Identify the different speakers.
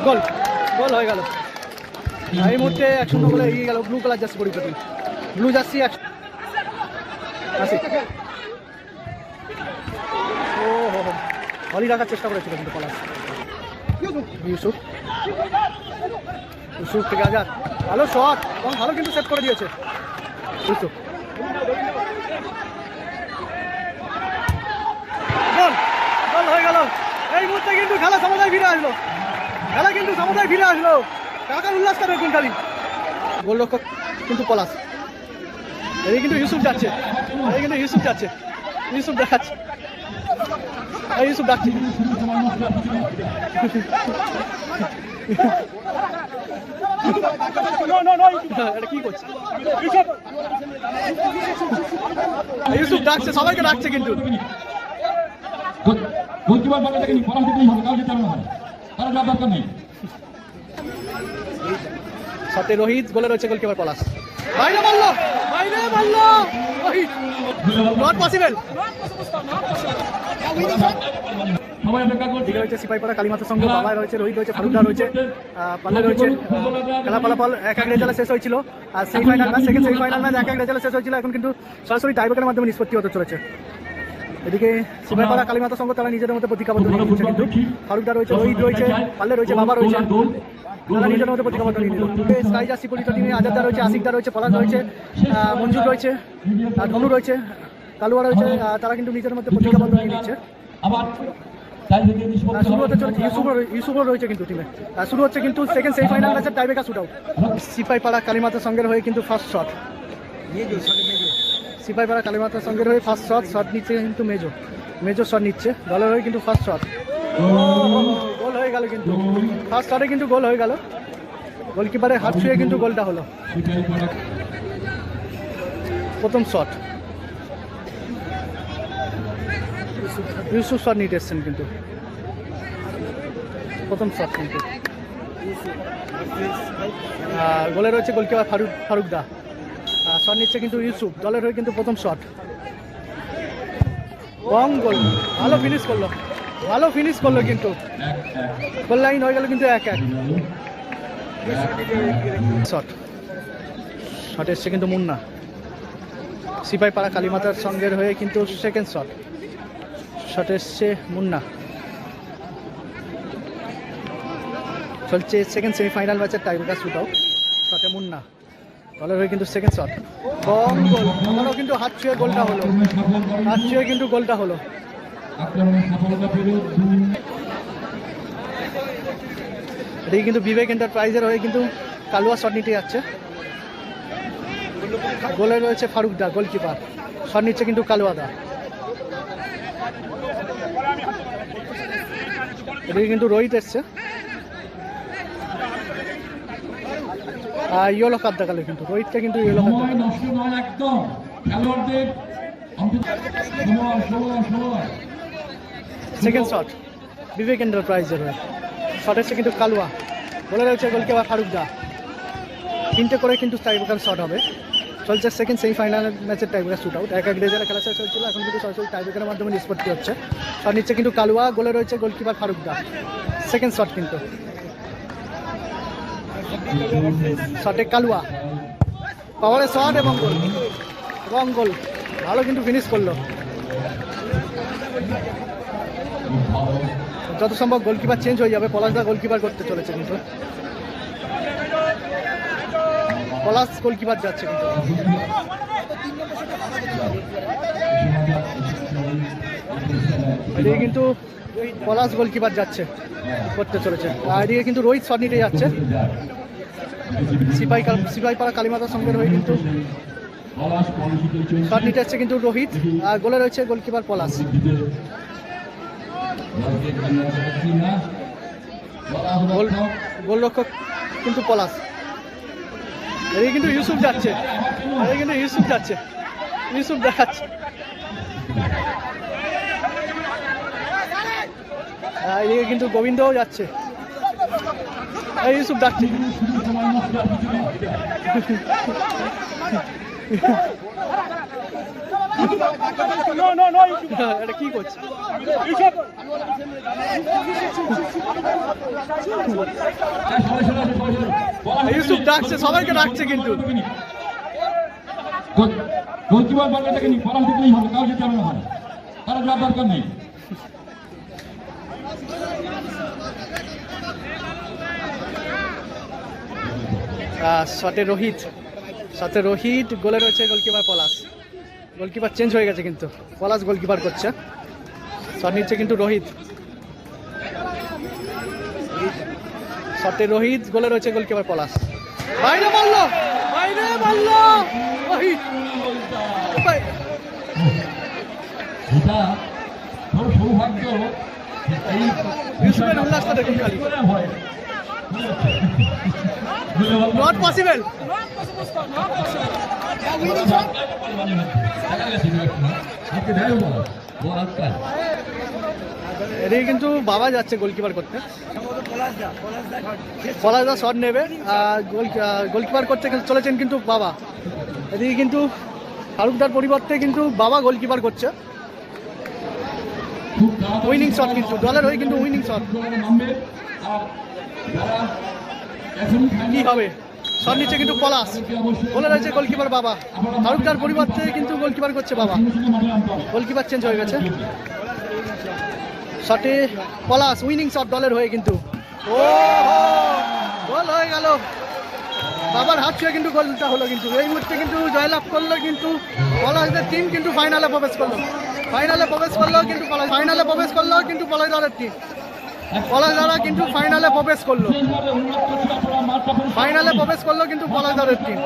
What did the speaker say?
Speaker 1: গোল গোল হয়ে গেল এই মুহূর্তে 1-0 গোলে এগিয়ে গেল ব্লু কালার জার্সি পরিচিত ব্লু জার্সি ও হলি রাখার চেষ্টা করেছিল কিন্তু পলাশ ইউসুফ থেকে আজাদ ভালো শট এবং ভালো কিন্তু সেট করে দিয়েছে ইউসুফ গোল গোল হয়ে গেল এই মুহূর্তে কিন্তু খেলা সমতায় ফিরে আসলো টাকার উল্লাসটা দেখুন খালি গোলরক্ষক কিন্তু পলাশ এই কিন্তু ইউসুফ যাচ্ছে ইউসুফ দেখাচ্ছে ইউসুফ ডাকছে এটা কি করছে ইউসুফ ডাকছে সবাইকে ডাকছে কিন্তু সাথে রোহিত গোলে রয়েছে গোলকিপার পলাশ বাইরে মারলো রোহিত নট পসিবল রয়েছে সিপাহীপাড়া কালীমাতা সংঘ বাবা রয়েছে রোহিত রয়েছে ফারুকদা রয়েছে পাল্লে রয়েছে খেলা ফলাফল 1-1 রেজাল্টে শেষ হয়েছিল আর semifinal match second semifinal match 1-1 রেজাল্টে শেষ হয়েছিল এখন কিন্তু সরাসরি টাইব্রেকারের মাধ্যমে নিষ্পত্তি হতে চলেছে এদিকে সিপাহীপাড়া কালীমাতা সংঘ তারা নিজেদের মধ্যে প্রতিজ্ঞাবদ্ধ নিয়ে নিচ্ছে কিন্তু ফারুকদা রয়েছে রোহিত রয়েছে পাল্লে রয়েছে বাবা রয়েছে তারা নিজের মধ্যে প্রতিজ্ঞাবদ্ধ নিয়ে নিল স্কাই জার্সি পরিচিত টিমে আজাদা রয়েছে আশিকদা রয়েছে পলাশ রয়েছে মঞ্জুর রয়েছে আর ধনু রয়েছে কালুয়া রয়েছে তারা কিন্তু নিজের মধ্যে প্রতিজ্ঞাবদ্ধ নিয়ে নিচ্ছে শুরু হতে চলেছে ইউসুফও রয়েছে কিন্তু টিমে শুরু হচ্ছে কিন্তু সেকেন্ড সেমিফাইনাল ম্যাচের tiebreaker shoot out Sipahipara Kalimata সংঘের হয়ে কিন্তু ফার্স্ট শট সিপাহীপাড়া কালীমাতা সংঘের হয়ে ফার্স্ট শট নিচ্ছে কিন্তু মেজো শট নিচ্ছে দলের হয়ে কিন্তু ফার্স্ট শট গোল হয়ে গেল কিন্তু ফার্স্ট শটে কিন্তু গোল হয়ে গেল গোলকিপারের হাত ছুঁয়ে কিন্তু গোলটা হলো প্রথম শট ইউসুফ শট নিতে এসছেন কিন্তু প্রথম শট কিন্তু গোলে রয়েছে গোলকিপার ফারুকদা শট নিচ্ছে কিন্তু ইউসুফ দলের হয়ে কিন্তু প্রথম শট রং গোল ভালো ফিনিশ করলো কিন্তু গোল লাইন হয়ে গেল কিন্তু 1-1 শট এসছে কিন্তু মুন্না সিপাহীপাড়া কালীমাতার সংঘের হয়ে কিন্তু সেকেন্ড শট এসছে মুন্না চলছে সেকেন্ড সেমিফাইনাল ম্যাচের টাইব্রেকার শুট আউট শটে মুন্না দলের হয়ে কিন্তু সেকেন্ড শট বং গোল আমারও কিন্তু হাত ছুঁয়ে গোলটা হলো এদিকে কিন্তু বিবেক এন্টারপ্রাইজের হয়ে কিন্তু কালুয়া শট নিতে যাচ্ছে গোলে রয়েছে ফারুকদা গোলকিপার শট নিচ্ছে কিন্তু কালুয়াদা এদিকে কিন্তু রোহিত এসছে ইয়েলো কার্ড দেখালো কিন্তু রোহিতকে কিন্তু ইয়েলো কার্ড সেকেন্ড শট বিবেক এন্টারপ্রাইজের হয়ে শট এসছে কিন্তু কালুয়া বলে রয়েছে গোলকিপার ফারুকদা 3টে করে কিন্তু টাইব্রেকার শট হবে চলছে সেকেন্ড সেমিফাইনাল ম্যাচের টাইব্রেকার শুট আউট 1-1 রেজাল্টে খেলা শেষ হয়েছিল এখন কিন্তু সরাসরি টাইব্রেকারের মাধ্যমে নিষ্পত্তি হচ্ছে শট নিচ্ছে কিন্তু কালুয়া গোলে রয়েছে গোলকিপার ফারুকদা সেকেন্ড শট কিন্তু শটে কালুয়া পাওয়ারের শট এবং গোল ভালো কিন্তু ফিনিশ করলো যত সম্ভব গোলকিপার চেঞ্জ হয়ে যাবে পলাশদা গোলকিপার করতে চলেছে কিন্তু পলাশ গোলকিপার যাচ্ছে কিন্তু এদিকে কিন্তু পলাশ গোলকিপার যাচ্ছে করতে চলেছে আর এদিকে কিন্তু রোহিত শট নিতে যাচ্ছে সিপাহীপাড়া কালীমাতা সংঘের হয়ে কিন্তু শট নিতে যাচ্ছে কিন্তু রোহিত আর গোলে রয়েছে গোলকিপার পলাশ গোলরক্ষক কিন্তু পলাশ এদিকে কিন্তু ইউসুফ যাচ্ছে ইউসুফ দেখাচ্ছে এদিকে কিন্তু গোবিন্দও যাচ্ছে ইউসুফ ডাকছে এটা কি করছে? ইউসুফ ডাকছে, সবাইকে ডাকছে কিন্তু।
Speaker 2: গোলকিপার বলবে তাকে নি পড়া দিতেই হবে, কাউকে যেতে হবে না, তারা যাওয়ার দরকার নেই।
Speaker 1: শটে রোহিত, গোলে রয়েছে গোলকিপার পলাশ। গোলকিপার চেঞ্জ হয়ে গেছে কিন্তু, পলাশ গোলকিপার করছে। শট নিচ্ছে কিন্তু রোহিত। শটে রোহিত, গোলে রয়েছে গোলকিপার পলাশ। বাইরে মারলো রোহিত।
Speaker 2: এটা তোর সৌভাগ্য, এই
Speaker 1: ইউসুফের উল্লাসটা দেখুন খালি। Not possible. এদিকে কিন্তু বাবা যাচ্ছে গোলকিপার করতে। পলাশদা শট নেবে, গোলকিপার করতে চলেছেন কিন্তু বাবা। এদিকে কিন্তু ফারুকদার পরিবর্তে কিন্তু বাবা গোলকিপার করছে। উইনিং শট কিন্তু দলের হয়ে, কিন্তু উইনিং শট কি হবে? শট নিচ্ছে কিন্তু পলাশ, বলে রয়েছে গোলকিপার বাবা। ফারুকদার পরিবর্তে কিন্তু গোলকিপার করছে বাবা। গোলকিপার চেঞ্জ হয়ে গেছে। শটে পলাশ, উইনিং শট দলের হয়ে কিন্তু। ও গোল হয়ে গেল। বাবার হাত ছুঁয়ে কিন্তু গোলটা হলো কিন্তু। এই মুহূর্তে কিন্তু জয়লাভ করলো কিন্তু পলাশদের টিম, কিন্তু ফাইনালে প্রবেশ করলো কিন্তু পলাশদারের টিম। পলাশদারা কিন্তু ফাইনালে প্রবেশ করলো কিন্তু পলাশদারের টিম।